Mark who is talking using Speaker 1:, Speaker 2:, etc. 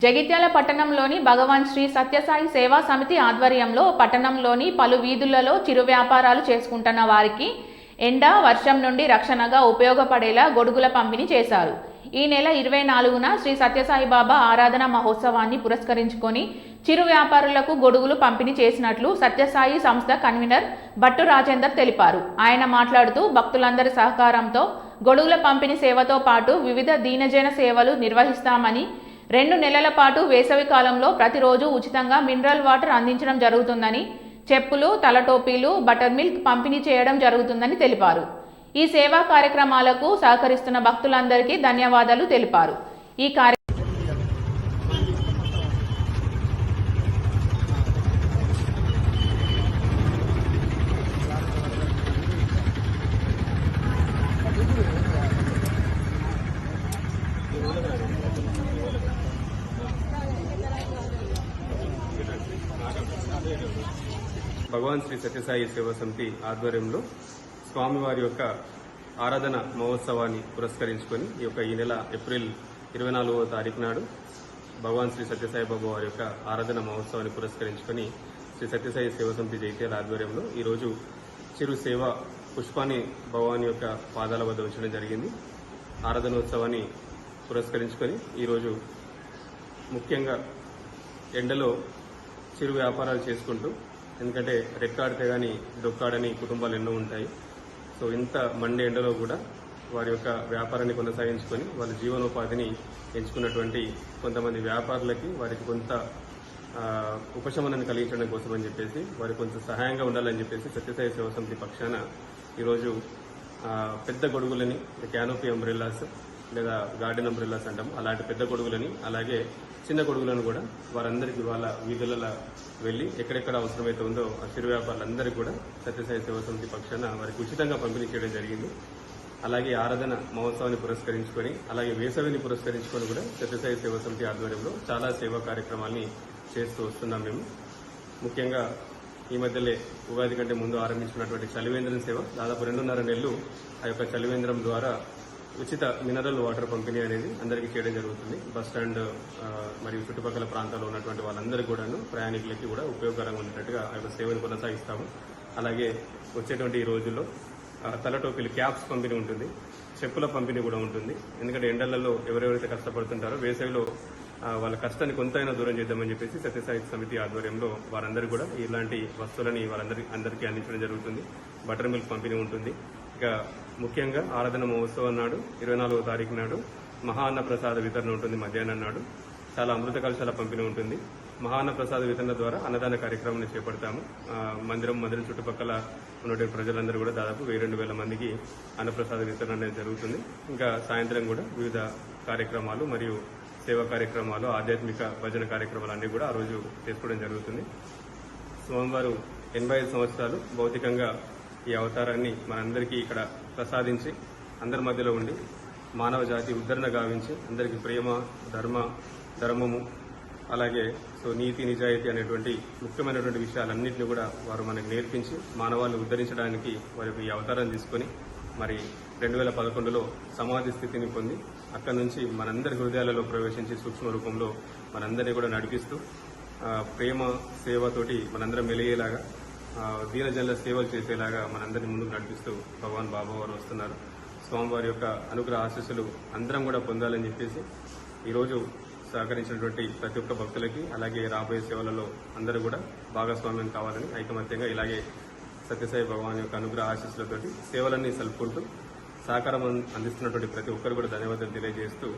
Speaker 1: జగిత్యాల పట్టణంలోని భగవాన్ శ్రీ సత్యసాయి సేవా సమితి ఆధ్వర్యంలో పట్టణంలోని పలు వీధులలో చిరు వ్యాపారాలు చేసుకుంటున్న వారికి ఎండ వర్షం నుండి రక్షణగా ఉపయోగపడేలా గొడుగుల పంపిణీ చేశారు. ఈ నెల 24న శ్రీ సత్యసాయి బాబా ఆరాధన మహోత్సవాన్ని పురస్కరించుకొని చిరు వ్యాపారులకు గొడుగులు పంపిణీ చేసినట్లు సత్యసాయి సంస్థ కన్వీనర్ భట్టు రాజేందర్ తెలిపారు. ఆయన మాట్లాడుతూ భక్తులందరి సహకారంతో గొడుగుల పంపిణీ సేవతో పాటు వివిధ దీనజన సేవలు నిర్వహిస్తామని, 2 నెలల పాటు వేసవి కాలంలో ప్రతిరోజు ఉచితంగా మినరల్ వాటర్ అందించడం జరుగుతుందని, చెప్పులు, తలటోపీలు, బటర్ మిల్క్ పంపిణీ చేయడం జరుగుతుందని తెలిపారు. ఈ సేవా కార్యక్రమాలకు సహకరిస్తున్న భక్తులందరికీ ధన్యవాదాలు తెలిపారు. ఈ
Speaker 2: భగవాన్ శ్రీ సత్యసాయి సేవా సమితి ఆధ్వర్యంలో స్వామివారి యొక్క ఆరాధన మహోత్సవాన్ని పురస్కరించుకొని ఈ నెల ఏప్రిల్ 24వ తారీఖు నాడు భగవాన్ శ్రీ సత్యసాయి బాబా వారి యొక్క ఆరాధన మహోత్సవాన్ని పురస్కరించుకొని శ్రీ సత్యసాయి సేవా సమితి జగిత్యాల ఆధ్వర్యంలో ఈరోజు చిరు సేవ పుష్పాన్ని భగవాన్ యొక్క పాదాల వద్ద ఉంచడం జరిగింది. ఆరాధనోత్సవాన్ని పురస్కరించుకొని ఈరోజు ముఖ్యంగా ఎండలో చిరు వ్యాపారాలు చేసుకుంటూ, ఎందుకంటే రెక్కాడితే కానీ డొక్కాడని కుటుంబాలు ఎన్నో ఉంటాయి. సో ఇంత మండే ఎండలో కూడా వారి యొక్క వ్యాపారాన్ని కొనసాగించుకొని వాళ్ళ జీవనోపాధిని ఎంచుకున్నటువంటి కొంతమంది వ్యాపారులకి వారికి కొంత ఉపశమనాన్ని కలిగించడం కోసం అని చెప్పేసి, వారికి కొంత సహాయంగా ఉండాలని చెప్పేసి సత్యసాయి సేవా సమితి పక్షాన ఈరోజు పెద్ద గొడుగులని, క్యానోపీ అంబ్రెల్లాస్ లేదా గార్డెన్ అంబ్రెల్లాస్ అంటాం, అలాంటి పెద్ద గొడుగులని, అలాగే చిన్న గొడుగులను కూడా వారందరికీ వాళ్ళ వీధులలో వెళ్లి ఎక్కడెక్కడ అవసరమైతే ఉందో ఆ చిరు వ్యాపారులందరికీ కూడా సత్యసాయి సేవా సమితి పక్షాన వారికి ఉచితంగా పంపిణీ చేయడం జరిగింది. అలాగే ఆరాధన మహోత్సవాన్ని పురస్కరించుకొని, అలాగే వేసవిని పురస్కరించుకొని కూడా సత్యసాయి సేవా సమితి ఆధ్వర్యంలో చాలా సేవా కార్యక్రమాల్ని చేస్తూ వస్తున్నాం. మేము ముఖ్యంగా ఈ మధ్యలో ఉగాది కంటే ముందు ఆరంభించినటువంటి చలివేంద్రం సేవ దాదాపు 2.5 నెలలు ఆ యొక్క చలివేంద్రం ద్వారా ఉచిత మినరల్ వాటర్ పంపిణీ అనేది అందరికీ చేయడం జరుగుతుంది. బస్టాండ్ మరియు చుట్టుపక్కల ప్రాంతాల్లో ఉన్నటువంటి వాళ్ళందరికీ కూడాను, ప్రయాణికులకి కూడా ఉపయోగకరంగా ఉండేటట్టుగా ఆ యొక్క సేవను కొనసాగిస్తాము. అలాగే వచ్చేటువంటి ఈ రోజుల్లో తలటోపీలు, క్యాప్స్ పంపిణీ ఉంటుంది, చెప్పుల పంపిణీ కూడా ఉంటుంది. ఎందుకంటే ఎండలలో ఎవరెవరైతే కష్టపడుతుంటారో వేసవిలో వాళ్ళ కష్టాన్ని కొంతైనా దూరం చేద్దామని చెప్పేసి సత్యసాయి సమితి ఆధ్వర్యంలో వారందరూ కూడా ఇలాంటి వస్తువులని అందరికీ అందించడం జరుగుతుంది. బటర్ మిల్క్ పంపిణీ ఉంటుంది. ఇక ముఖ్యంగా ఆరాధన మహోత్సవం నాడు 24వ తారీఖు నాడు మహాన్న ప్రసాద వితరణ ఉంటుంది. మధ్యాహ్నం నాడు చాలా అమృత కలశాల పంపిణీ ఉంటుంది. మహాన్న ప్రసాద వితరణ ద్వారా అన్నదాన కార్యక్రమాన్ని చేపడతాము. మందిరం చుట్టుపక్కల ఉన్నటువంటి ప్రజలందరూ కూడా దాదాపు 1,200 మందికి అన్నప్రసాద వితరణ అనేది జరుగుతుంది. ఇంకా సాయంత్రం కూడా వివిధ కార్యక్రమాలు మరియు సేవా కార్యక్రమాలు, ఆధ్యాత్మిక భజన కార్యక్రమాలు అన్ని కూడా ఆ రోజు చేసుకోవడం జరుగుతుంది. స్వామివారు 85 సంవత్సరాలు భౌతికంగా ఈ అవతారాన్ని మనందరికీ ఇక్కడ ప్రసాదించి అందరి మధ్యలో ఉండి మానవ జాతి ఉద్ధరణ గావించి అందరికీ ప్రేమ, ధర్మము, అలాగే నీతి, నిజాయితీ అనేటువంటి ముఖ్యమైనటువంటి విషయాలన్నింటినీ కూడా వారు మనకు నేర్పించి మానవాళిని ఉద్ధరించడానికి వారి ఈ అవతారం తీసుకొని మరి 2011లో సమాధి స్థితిని పొంది అక్కడి నుంచి మనందరి హృదయాలలో ప్రవేశించి సూక్ష్మ రూపంలో మనందరినీ కూడా నడిపిస్తూ ప్రేమ, సేవతోటి మనందరం మెలిగేలాగా, దీనజనుల సేవలు చేసేలాగా మనందరినీ ముందుకు నడిపిస్తూ భగవాన్ బాబా వారు వస్తున్నారు. స్వామివారి యొక్క అనుగ్రహ ఆశీస్సులు అందరం కూడా పొందాలని చెప్పేసి ఈరోజు సహకరించినటువంటి ప్రతి ఒక్క భక్తులకి, అలాగే రాబోయే సేవలలో అందరూ కూడా భాగస్వామ్యం కావాలని ఐకమత్యంగా ఇలాగే సత్యసాయి భగవాన్ యొక్క అనుగ్రహ ఆశీస్సులతోటి సేవలన్నీ సలుపుకుంటూ సహకారం అందిస్తున్నటువంటి ప్రతి ఒక్కరు కూడా ధన్యవాదాలు తెలియజేస్తూ